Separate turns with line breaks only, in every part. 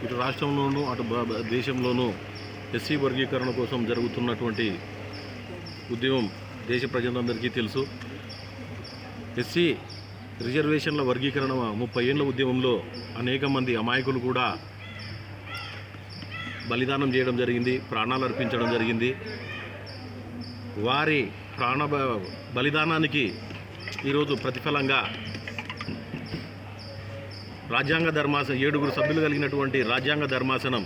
ఇటు రాష్ట్రంలోనూ అటు దేశంలోనూ ఎస్సీ వర్గీకరణ కోసం జరుగుతున్నటువంటి ఉద్యమం దేశ ప్రజలందరికీ తెలుసు. ఎస్సీ రిజర్వేషన్ల వర్గీకరణ 30 ఏళ్ల ఉద్యమంలో అనేక మంది అమాయకులు కూడా బలిదానం చేయడం జరిగింది, ప్రాణాలు అర్పించడం జరిగింది. వారి బలిదానానికి ఈరోజు ప్రతిఫలంగా రాజ్యాంగ ధర్మాసనం 7 సభ్యులు కలిగినటువంటి రాజ్యాంగ ధర్మాసనం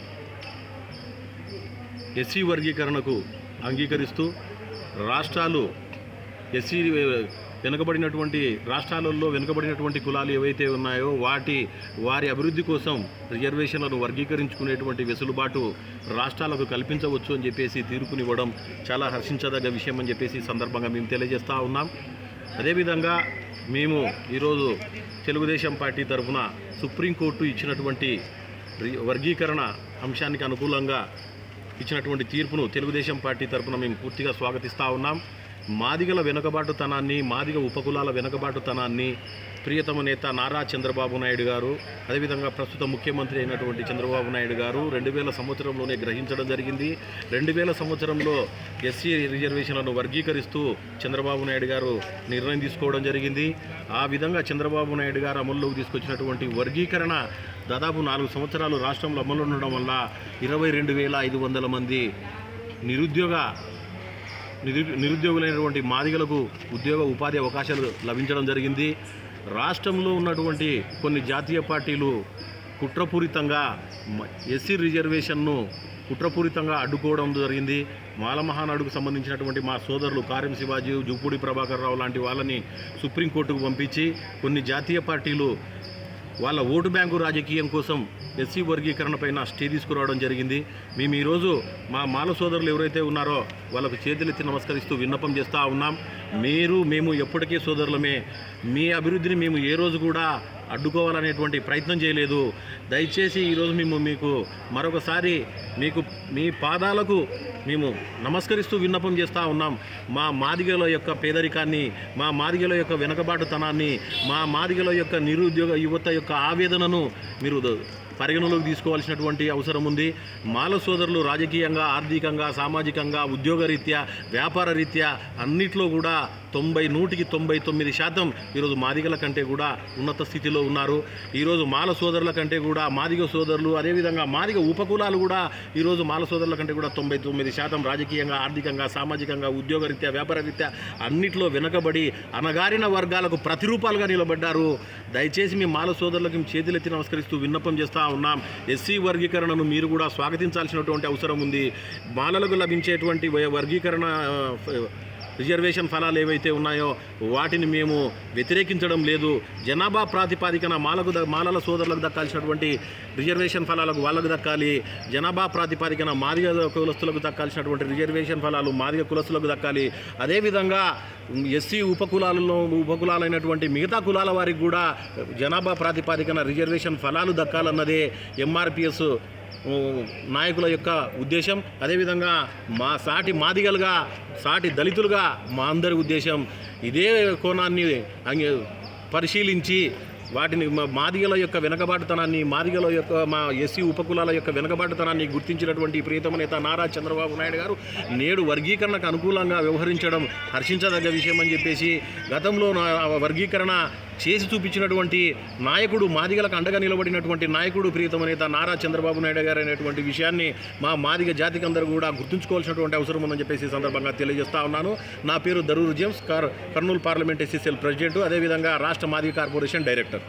ఎస్సీ వర్గీకరణకు అంగీకరిస్తూ రాష్ట్రాలు ఎస్సీ వెనుకబడినటువంటి రాష్ట్రాలలో వెనుకబడినటువంటి కులాలు ఏవైతే ఉన్నాయో వారి అభివృద్ధి కోసం రిజర్వేషన్లను వర్గీకరించుకునేటువంటి వెసులుబాటు రాష్ట్రాలకు కల్పించవచ్చు అని చెప్పేసి తీర్పునివ్వడం చాలా హర్షించదగ్గ విషయం అని చెప్పేసి సందర్భంగా మేము తెలియజేస్తూ ఉన్నాం. అదేవిధంగా మేము ఈరోజు తెలుగుదేశం పార్టీ తరఫున సుప్రీంకోర్టు ఇచ్చినటువంటి వర్గీకరణ అంశానికి అనుకూలంగా ఇచ్చినటువంటి తీర్పును తెలుగుదేశం పార్టీ తరఫున మేము పూర్తిగా స్వాగతిస్తూ ఉన్నాం. మాదిగల వెనుకబాటుతనాన్ని, మాదిగ ఉపకులాల వెనుకబాటుతనాన్ని ప్రియతమ నేత నారా చంద్రబాబు నాయుడు గారు, అదేవిధంగా ప్రస్తుత ముఖ్యమంత్రి అయినటువంటి చంద్రబాబు నాయుడు గారు 2000 సంవత్సరంలోనే గ్రహించడం జరిగింది. 2000 సంవత్సరంలో ఎస్సీ రిజర్వేషన్లను వర్గీకరిస్తూ చంద్రబాబు నాయుడు గారు నిర్ణయం తీసుకోవడం జరిగింది. ఆ విధంగా చంద్రబాబు నాయుడు గారు అమల్లోకి తీసుకొచ్చినటువంటి వర్గీకరణ దాదాపు 4 సంవత్సరాలు రాష్ట్రంలో అమలు ఉండడం వల్ల 22,500 మంది నిరుద్యోగులైనటువంటి మాదిగలకు ఉద్యోగ ఉపాధి అవకాశాలు లభించడం జరిగింది. రాష్ట్రంలో ఉన్నటువంటి కొన్ని జాతీయ పార్టీలు కుట్రపూరితంగా ఎస్సీ రిజర్వేషన్ను కుట్రపూరితంగా అడ్డుకోవడం జరిగింది. మాల మహానాడుకు సంబంధించినటువంటి మా సోదరులు కారెం శివాజీ, జుప్పూడి ప్రభాకర్ రావు లాంటి వాళ్ళని సుప్రీంకోర్టుకు పంపించి కొన్ని జాతీయ పార్టీలు వాళ్ళ ఓటు బ్యాంకు రాజకీయం కోసం ఎస్సీ వర్గీకరణ పైన స్టే తీసుకురావడం జరిగింది. మేము ఈరోజు మా మాల సోదరులు ఎవరైతే ఉన్నారో వాళ్ళకు చేతులెత్తి నమస్కరిస్తూ విన్నపం చేస్తూ ఉన్నాం. మేము ఎప్పటికీ సోదరులమే. మీ అభివృద్ధిని మేము ఏ రోజు కూడా అడ్డుకోవాలనేటువంటి ప్రయత్నం చేయలేదు. దయచేసి ఈరోజు మీకు మరొకసారి మీ పాదాలకు మేము నమస్కరిస్తూ విన్నపం చేస్తూ ఉన్నాం. మా మాదిగల యొక్క పేదరికాన్ని, మా మాదిగల యొక్క వెనుకబాటుతనాన్ని, మా మాదిగల యొక్క నిరుద్యోగ యువత యొక్క ఆవేదనను మీరు పరిగణలోకి తీసుకోవాల్సినటువంటి అవసరం ఉంది. మాల సోదరులు రాజకీయంగా, ఆర్థికంగా, సామాజికంగా, ఉద్యోగరీత్యా, వ్యాపార రీత్యా అన్నిట్లో కూడా 99% ఈరోజు మాదిగల కంటే కూడా ఉన్నత స్థితిలో ఉన్నారు. ఈరోజు మాల సోదరుల కంటే కూడా మాదిగ సోదరులు, అదేవిధంగా మాదిగ ఉపకులాలు కూడా ఈరోజు మాల సోదరుల కంటే కూడా 99% రాజకీయంగా, ఆర్థికంగా, సామాజికంగా, ఉద్యోగరీత్యా, వ్యాపార రీత్యా అన్నిట్లో వెనుకబడి అణగారిన వర్గాలకు ప్రతిరూపాలుగా నిలబడ్డారు. దయచేసి మీ మాల సోదరులకు చేతులెత్తి నమస్కరిస్తూ విన్నపం చేస్తూ ఉన్నాం. ఎస్సీ వర్గీకరణను మీరు కూడా స్వాగతించాల్సినటువంటి అవసరం ఉంది. మాలలకు లభించేటువంటి వర్గీకరణ రిజర్వేషన్ ఫలాలు ఏవైతే ఉన్నాయో వాటిని మేము వ్యతిరేకించడం లేదు. జనాభా ప్రాతిపాదికన మాలల సోదరులకు దక్కాల్సినటువంటి రిజర్వేషన్ ఫలాలకు వాళ్ళకు దక్కాలి. జనాభా ప్రాతిపాదికన మాదిగ కులస్తులకు దక్కాల్సినటువంటి రిజర్వేషన్ ఫలాలు మాదిగ కులస్తులకు దక్కాలి. అదేవిధంగా ఎస్సీ ఉపకులాలైనటువంటి మిగతా కులాల వారికి కూడా జనాభా ప్రాతిపాదికన రిజర్వేషన్ ఫలాలు దక్కాలన్నదే ఎంఆర్పిఎస్ నాయకుల యొక్క ఉద్దేశం. అదేవిధంగా మా సాటి మాదిగలుగా, సాటి దళితులుగా మా అందరి ఉద్దేశం. ఇదే కోణాన్ని పరిశీలించి వాటిని మాదిగల యొక్క వెనుకబాటుతనాన్ని, మాదిగల యొక్క మా ఎస్సీ ఉపకులాల యొక్క వెనుకబాటుతనాన్ని గుర్తించినటువంటి ప్రియతమ నేత నారా చంద్రబాబు నాయుడు గారు నేడు వర్గీకరణకు అనుకూలంగా వ్యవహరించడం హర్షించదగ్గ విషయం అని చెప్పేసి, గతంలో వర్గీకరణ చేసి చూపించినటువంటి నాయకుడు, మాదిగలకు అండగా నిలబడినటువంటి నాయకుడు ప్రియతమ నేత నారా చంద్రబాబు నాయుడు గారు అనేటువంటి విషయాన్ని మా మాదిగ జాతికి అందరూ కూడా గుర్తుంచుకోవాల్సినటువంటి అవసరం ఉందని చెప్పేసి సందర్భంగా తెలియజేస్తా ఉన్నాను. నా పేరు Darur James, Kurnool parliament SCCL president, అదేవిధంగా రాష్ట్ర మాదిగ కార్పొరేషన్ డైరెక్టర్.